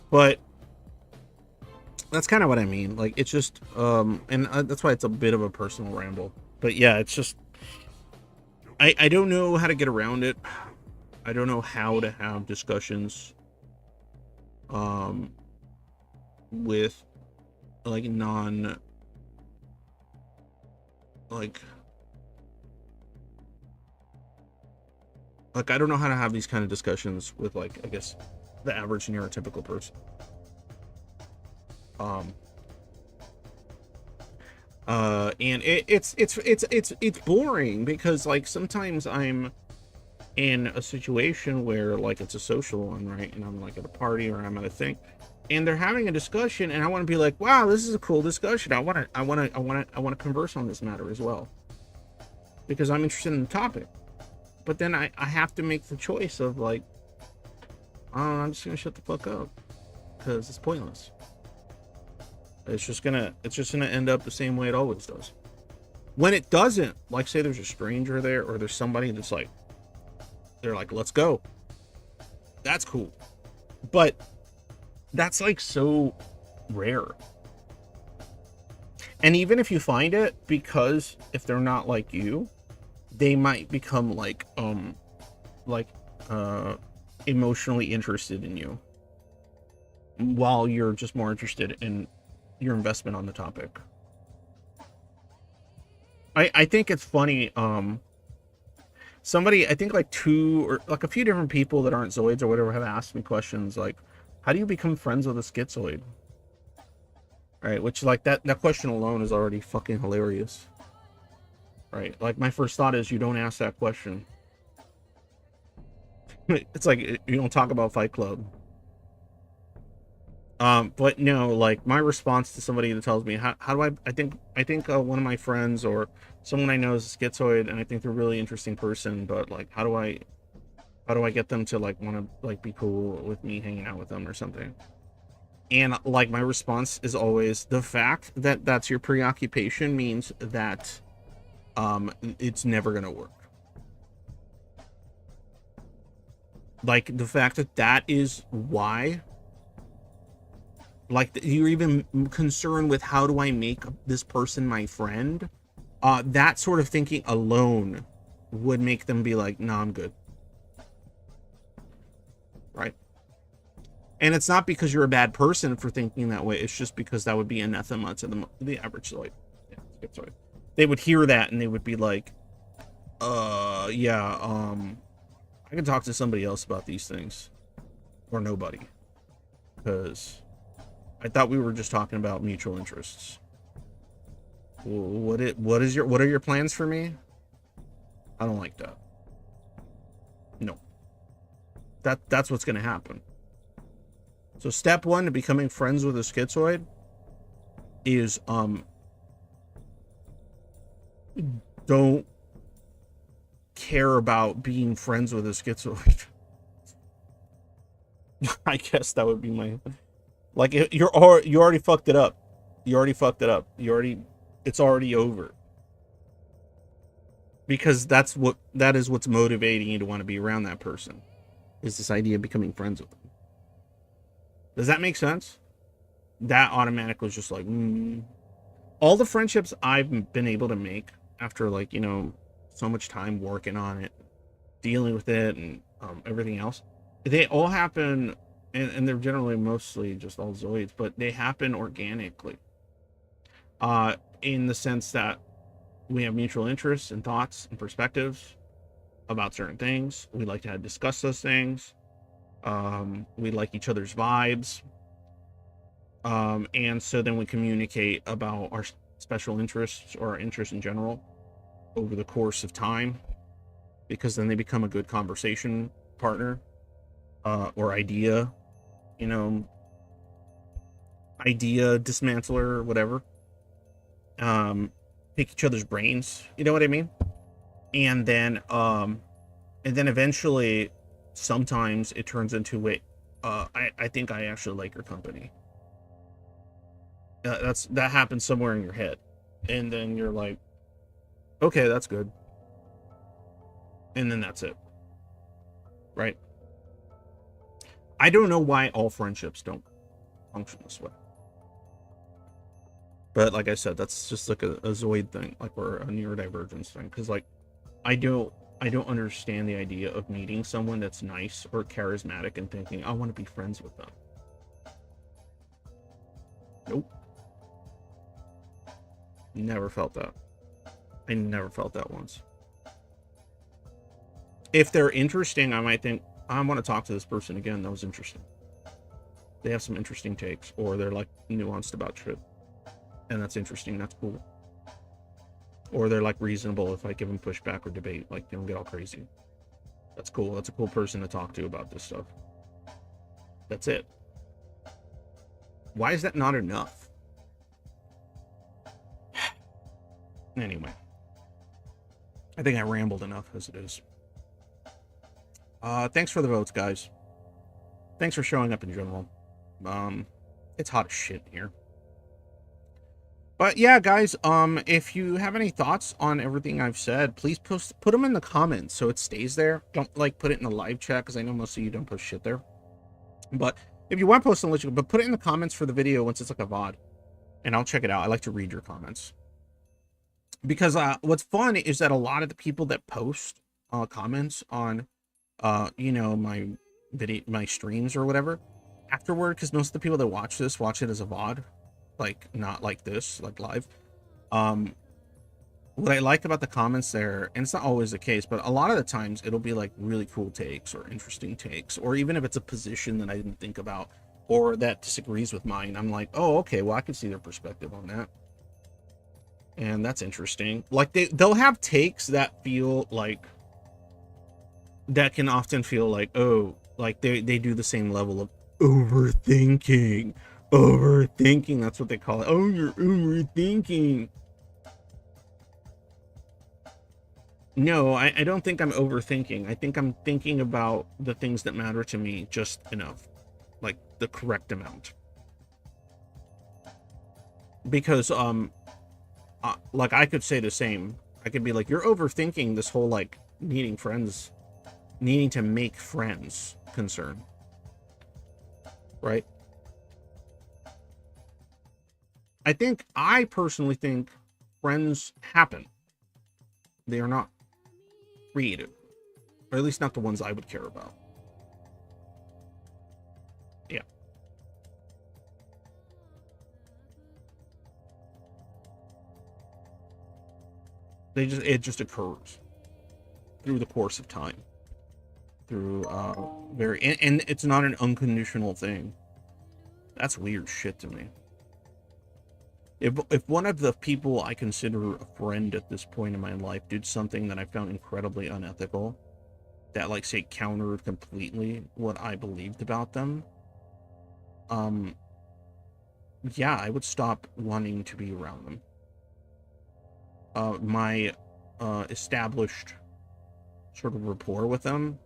But that's kind of what I mean. Like, it's just, and that's why it's a bit of a personal ramble. But yeah, it's just, I don't know how to get around it. I don't know how to have discussions, with, like, like, I don't know how to have these kind of discussions with, like, I guess, the average neurotypical person. And it's boring because, like, sometimes I'm in a situation where, like, it's a social one, right? And I'm, like, at a party or I'm at a thing, and they're having a discussion, and I want to be like, wow, this is a cool discussion. I want to converse on this matter as well, because I'm interested in the topic. But then I have to make the choice of, like, oh, I'm just gonna shut the fuck up because it's pointless. It's just gonna end up the same way it always does. When it doesn't, like, say there's a stranger there, or there's somebody that's like, they're like, let's go. That's cool. But that's, like, so rare. And even if you find it, because if they're not like you, they might become like emotionally interested in you, while you're just more interested in your investment on the topic. I think it's funny. Somebody, I think like two or like a few different people that aren't Zoids or whatever have asked me questions like, how do you become friends with a schizoid? Right, which, like, that question alone is already fucking hilarious. Right, like, my first thought is, you don't ask that question. It's like, you don't talk about Fight Club. But no, like, my response to somebody that tells me, how do I think one of my friends or someone I know is a schizoid, and I think they're a really interesting person, but, like, how do I get them to, like, want to, like, be cool with me hanging out with them or something? And, like, my response is always, the fact that that's your preoccupation means that it's never gonna work. Like, the fact that that is why, like, you're even concerned with, how do I make this person my friend? That sort of thinking alone would make them be like, nah, I'm good. Right? And it's not because you're a bad person for thinking that way. It's just because that would be anathema to the average Zoid. Yeah, schizoid. They would hear that and they would be like, yeah, I can talk to somebody else about these things, or nobody, because I thought we were just talking about mutual interests. What are your plans for me? I don't like that. No. That's what's gonna happen. So step one to becoming friends with a schizoid is don't care about being friends with a schizoid. I guess that would be my, like, you already fucked it up. It's already over. Because that is what's motivating you to want to be around that person, is this idea of becoming friends with them. Does that make sense? That automatic was just like, all the friendships I've been able to make after, like, so much time working on it, dealing with it, and everything else, they all happen, and they're generally mostly just all Zoids, but they happen organically. In the sense that we have mutual interests and thoughts and perspectives about certain things. We like to discuss those things. We like each other's vibes. And so then we communicate about our special interests or our interests in general over the course of time, because then they become a good conversation partner, or idea you know, idea dismantler, whatever. Pick each other's brains. You know what I mean? And then eventually, sometimes it turns into, wait, I think I actually like your company. That happens somewhere in your head, and then you're like, okay, that's good, and then that's it, right? I don't know why all friendships don't function this way, but like I said, that's just like a Zoid thing, like, or a neurodivergence thing, because like I don't understand the idea of meeting someone that's nice or charismatic and thinking I want to be friends with them. Nope. Never felt that. I never felt that once. If they're interesting, I might think, I want to talk to this person again. That was interesting. They have some interesting takes, or they're like nuanced about shit, and that's interesting. That's cool. Or they're like reasonable if I give them pushback or debate. Like, they don't get all crazy. That's cool. That's a cool person to talk to about this stuff. That's it. Why is that not enough? Anyway, I think I rambled enough as it is. Thanks for the votes, guys. Thanks for showing up in general. It's hot as shit here. But yeah, guys, if you have any thoughts on everything I've said, please put them in the comments so it stays there. Don't like put it in the live chat, because I know most of you don't post shit there. But if you want to post something, but put it in the comments for the video once it's like a VOD, and I'll check it out. I like to read your comments. Because what's fun is that a lot of the people that post comments on you know, my streams or whatever afterward, because most of the people that watch this watch it as a VOD, like not like this, like live. What I like about the comments there, and it's not always the case, but a lot of the times it'll be like really cool takes or interesting takes, or even if it's a position that I didn't think about or that disagrees with mine, I'm like, oh, okay, well, I can see their perspective on that. And that's interesting. Like, they'll have takes that feel like, that can often feel like, oh, like they do the same level of overthinking. That's what they call it. Oh, you're overthinking. No, I don't think I'm overthinking. I think I'm thinking about the things that matter to me just enough, like the correct amount. Because like, I could say the same. I could be like, you're overthinking this whole like needing to make friends concern, right? I personally think friends happen. They are not created, or at least not the ones I would care about. Yeah. It just occurs through the course of time. Through and it's not an unconditional thing. That's weird shit to me. If one of the people I consider a friend at this point in my life did something that I found incredibly unethical, that, like, say, countered completely what I believed about them, yeah, I would stop wanting to be around them. My established sort of rapport with them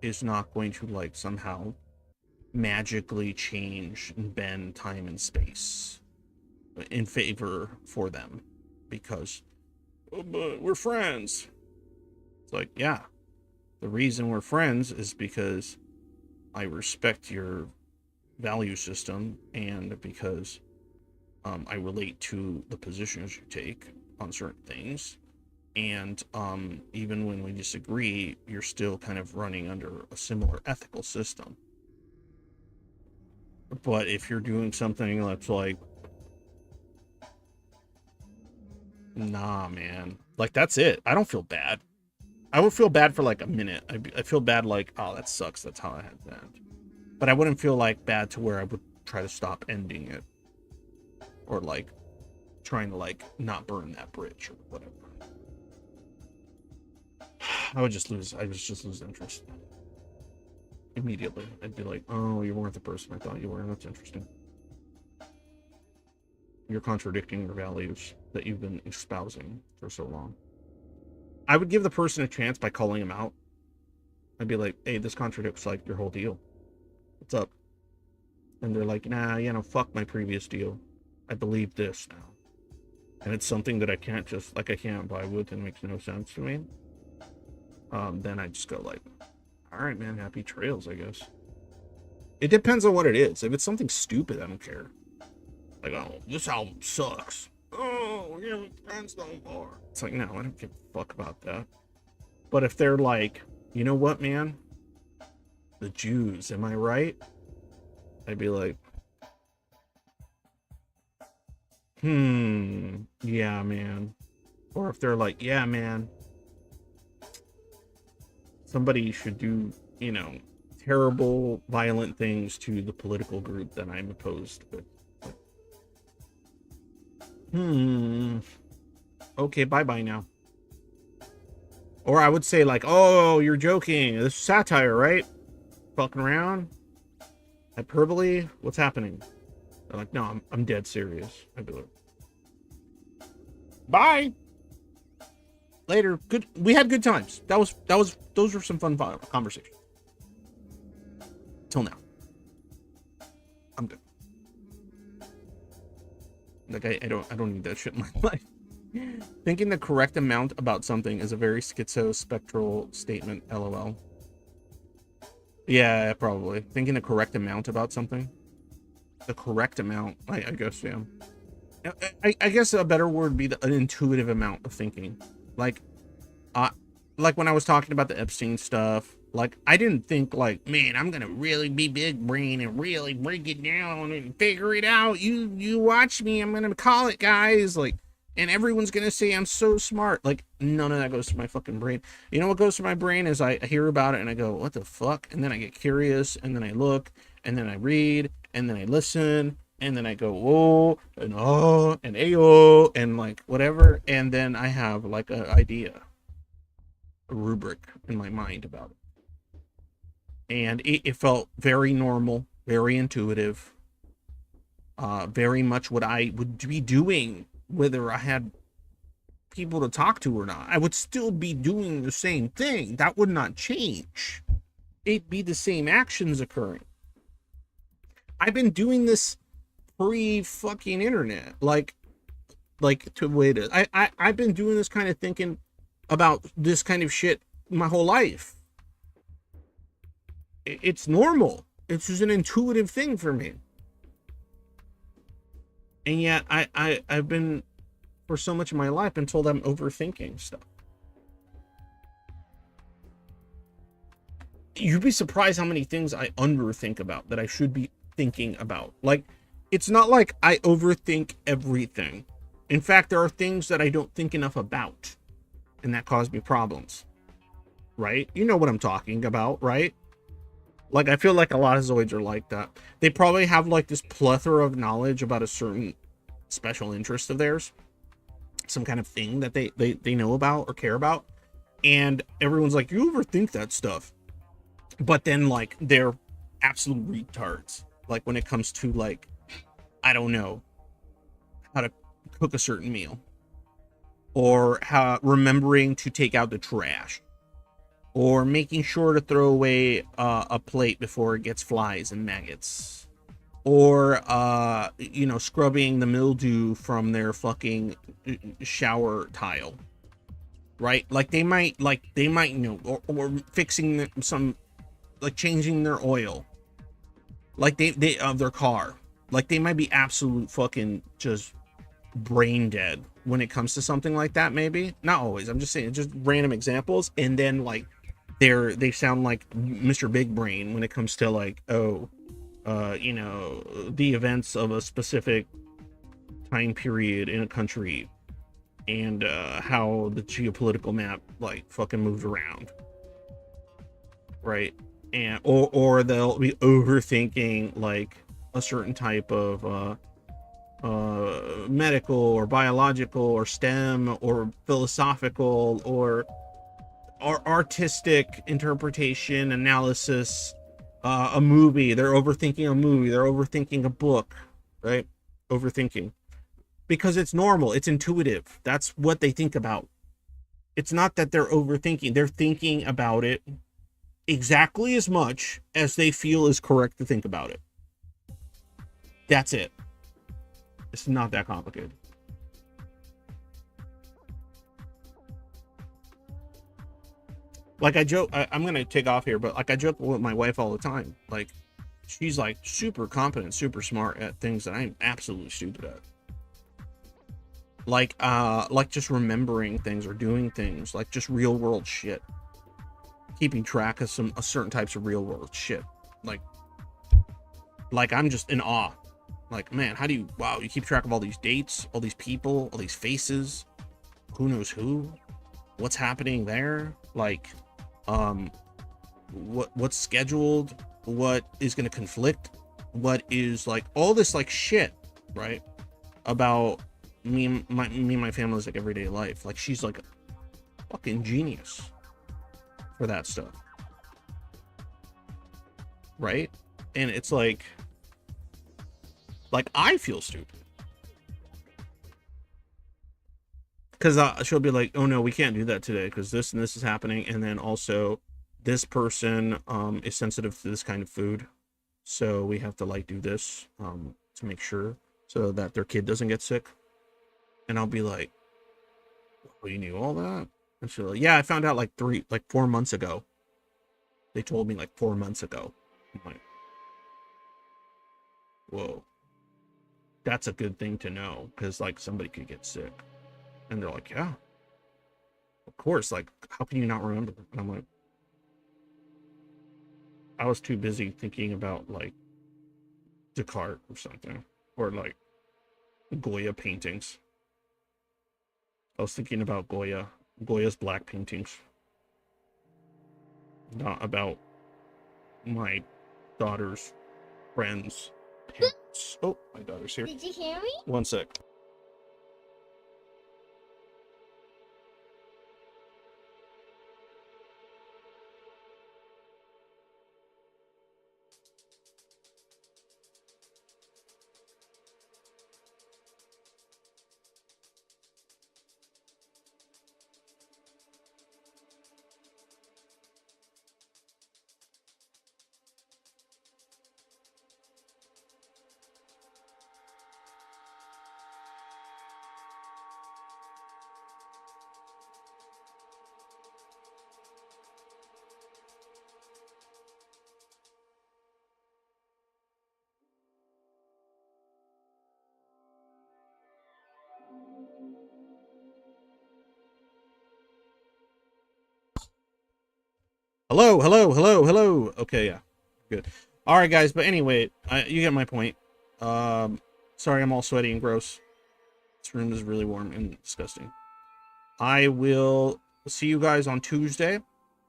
is not going to, like, somehow magically change and bend time and space in favor for them because, oh, but we're friends. It's like, yeah, the reason we're friends is because I respect your value system, and because I relate to the positions you take on certain things, and even when we disagree, you're still kind of running under a similar ethical system. But if you're doing something that's like, nah, man, like, that's it, I don't feel bad. I would feel bad for like a minute. I feel bad, like, oh, that sucks, that's how I had to end. But I wouldn't feel like bad to where I would try to stop ending it, or like trying to like not burn that bridge or whatever. I would just lose interest. immediately. I'd be like, oh, you weren't the person I thought you were. That's interesting. You're contradicting your values that you've been espousing for so long. I would give the person a chance by calling him out. I'd be like, hey, this contradicts like your whole deal. What's up? And they're like, nah, you know, fuck my previous deal. I believe this now. And it's something that I can't just, like, I can't vibe with and makes no sense to me. Then I just go like, all right, man, happy trails, I guess. It depends on what it is. If it's something stupid, I don't care. Like, oh, this album sucks. Oh, you know, friends no more. It's like, no, I don't give a fuck about that. But if they're like, you know what, man? The Jews, am I right? I'd be like, yeah, man. Or if they're like, yeah, man, somebody should do, you know, terrible, violent things to the political group that I'm opposed with. Okay, bye-bye now. Or I would say like, oh, you're joking. This is satire, right? Fucking around? Hyperbole? What's happening? They're like, no, I'm dead serious. I'd be like, bye. Later. Good. We had good times. Those were some fun conversations. Till now. I'm good. Like I don't need that shit in my life. Thinking the correct amount about something is a very schizospectral statement, LOL. Yeah, probably. Thinking the correct amount about something. The correct amount, I guess, yeah. I guess a better word would be an intuitive amount of thinking. Like when I was talking about the Epstein stuff, like, I didn't think like, man, I'm gonna really be big brain and really break it down and figure it out. You watch me, I'm gonna call it, guys. Like, and everyone's gonna say I'm so smart. Like, none of that goes to my fucking brain. You know what goes to my brain is I hear about it and I go, what the fuck? And then I get curious and then I look and then I read and then I listen and then I go, whoa, and oh, and ayo, and like whatever. And then I have like an idea, a rubric in my mind about it. And it felt very normal, very intuitive, very much what I would be doing, whether I had people to talk to or not. I would still be doing the same thing. That would not change. It'd be the same actions occurring. I've been doing this pre-fucking internet. Like to wait. I've been doing this kind of thinking about this kind of shit my whole life. It's normal. It's just an intuitive thing for me. And yet I've been, for so much of my life, been told I'm overthinking stuff. You'd be surprised how many things I underthink about that I should be thinking about. Like, it's not like I overthink everything. In fact, there are things that I don't think enough about, and that cause me problems. Right? You know what I'm talking about, right? Like, I feel like a lot of Zoids are like that. They probably have like this plethora of knowledge about a certain special interest of theirs, some kind of thing that they know about or care about, and everyone's like, you overthink that stuff. But then, like, they're absolute retards, like when it comes to, like, I don't know how to cook a certain meal, or how remembering to take out the trash, or making sure to throw away a plate before it gets flies and maggots, or you know, scrubbing the mildew from their fucking shower tile, right? Like they might you know, or fixing some, like changing their oil, like they of their car. Like they might be absolute fucking just brain dead when it comes to something like that. Maybe not always, I'm just saying, just random examples. And then like they sound like Mr. Big Brain when it comes to like, oh, you know, the events of a specific time period in a country, and how the geopolitical map like fucking moved around, right? And or they'll be overthinking like a certain type of medical or biological or STEM or philosophical or artistic interpretation, analysis, A movie. They're overthinking a movie. They're overthinking a book, right? Overthinking. Because it's normal. It's intuitive. That's what they think about. It's not that they're overthinking. They're thinking about it exactly as much as they feel is correct to think about it. That's it. It's not that complicated. Like I joke, I'm gonna take off here, but like I joke with my wife all the time. Like she's like super competent, super smart at things that I'm absolutely stupid at. Like just remembering things or doing things, like just real world shit. Keeping track of some certain types of real world shit. Like I'm just in awe. Like, man, how do you, wow, you keep track of all these dates, all these people, all these faces, who knows who, what's happening there, like, what's scheduled, what is going to conflict, what is like all this like shit, right? About me and my family's like everyday life. Like she's like a fucking genius for that stuff, right? And it's like I feel stupid because she'll be like, oh no, we can't do that today because this and this is happening, and then also this person is sensitive to this kind of food, so we have to like do this to make sure so that their kid doesn't get sick. And I'll be like, well, you knew all that? And she'll like, yeah, I found out like 4 months ago. They told me like 4 months ago. I'm like, whoa, that's a good thing to know because like somebody could get sick. And they're like, yeah, of course, like how can you not remember? And I'm like, I was too busy thinking about like Descartes or something, or like Goya paintings. I was thinking about Goya's black paintings, not about my daughter's friends' parents. Oh, my daughter's here.
Did you hear me?
One sec. Hello. Okay, yeah, good. All right, guys. But anyway, you get my point. Sorry, I'm all sweaty and gross. This room is really warm and disgusting. I will see you guys on Tuesday.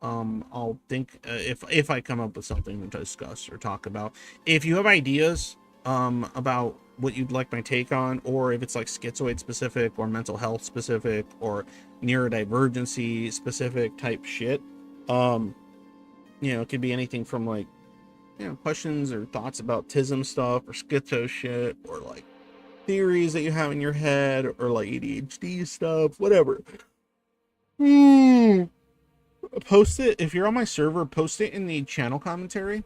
I'll think if I come up with something to discuss or talk about. If you have ideas about what you'd like my take on, or if it's like schizoid specific or mental health specific or neurodivergency specific type shit, it could be anything from like, questions or thoughts about TISM stuff or schizo shit or like theories that you have in your head or like ADHD stuff, whatever. Post it. If you're on my server, post it in the channel commentary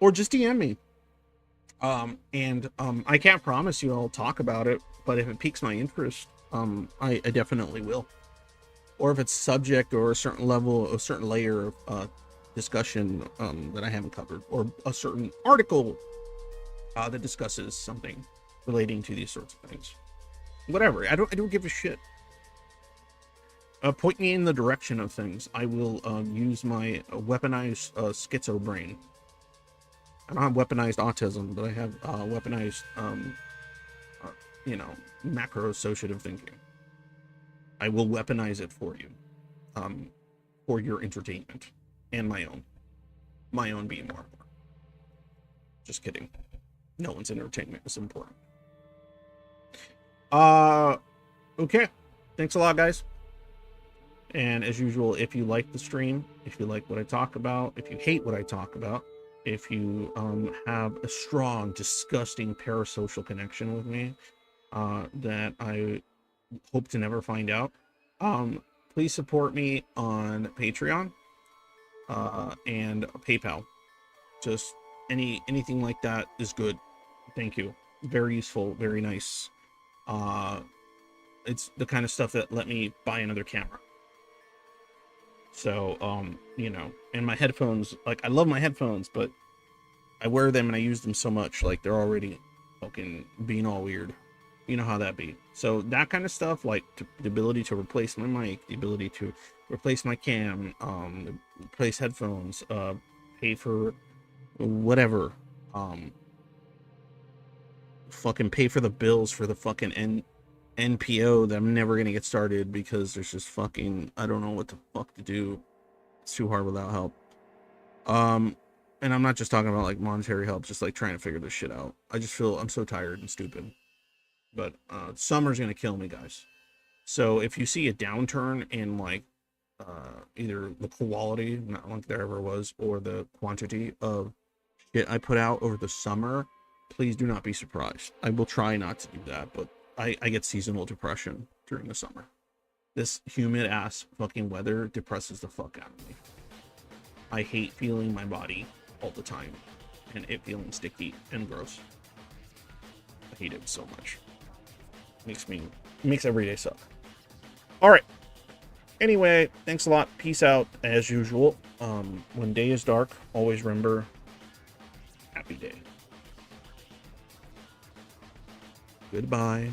or just DM me. I can't promise you I'll talk about it, but if it piques my interest, I definitely will. Or if it's subject or a certain level, a certain layer of discussion that I haven't covered, or a certain article that discusses something relating to these sorts of things. Whatever. I don't give a shit. Point me in the direction of things. I will use my weaponized schizo brain. I don't have weaponized autism, but I have weaponized, macro associative thinking. I will weaponize it for you, for your entertainment and my own being more. Just kidding. No one's entertainment is important. Okay. Thanks a lot, guys. And as usual, if you like the stream, if you like what I talk about, if you hate what I talk about, if you have a strong, disgusting parasocial connection with me that I hope to never find out, please support me on Patreon and PayPal. Just anything like that is good. Thank you. Very useful, very nice. It's the kind of stuff that let me buy another camera. So, you know, and my headphones, like, I love my headphones, but I wear them and I use them so much, like, they're already fucking being all weird. You know how that be. So that kind of stuff, like the ability to replace my mic, the ability to replace my cam, replace headphones, pay for whatever, fucking pay for the bills for the fucking NPO that I'm never gonna get started because there's just fucking, I don't know what the fuck to do. It's too hard without help. And I'm not just talking about like monetary help, just like trying to figure this shit out. I just feel I'm so tired and stupid. But summer's gonna kill me, guys. So if you see a downturn in like either the quality, not like there ever was, or the quantity of shit I put out over the summer, please do not be surprised. I will try not to do that, but I get seasonal depression during the summer. This humid ass fucking weather depresses the fuck out of me. I hate feeling my body all the time and it feeling sticky and gross. I hate it so much. Makes every day suck. All right. Anyway, thanks a lot. Peace out as usual. When day is dark, always remember, happy day. Goodbye.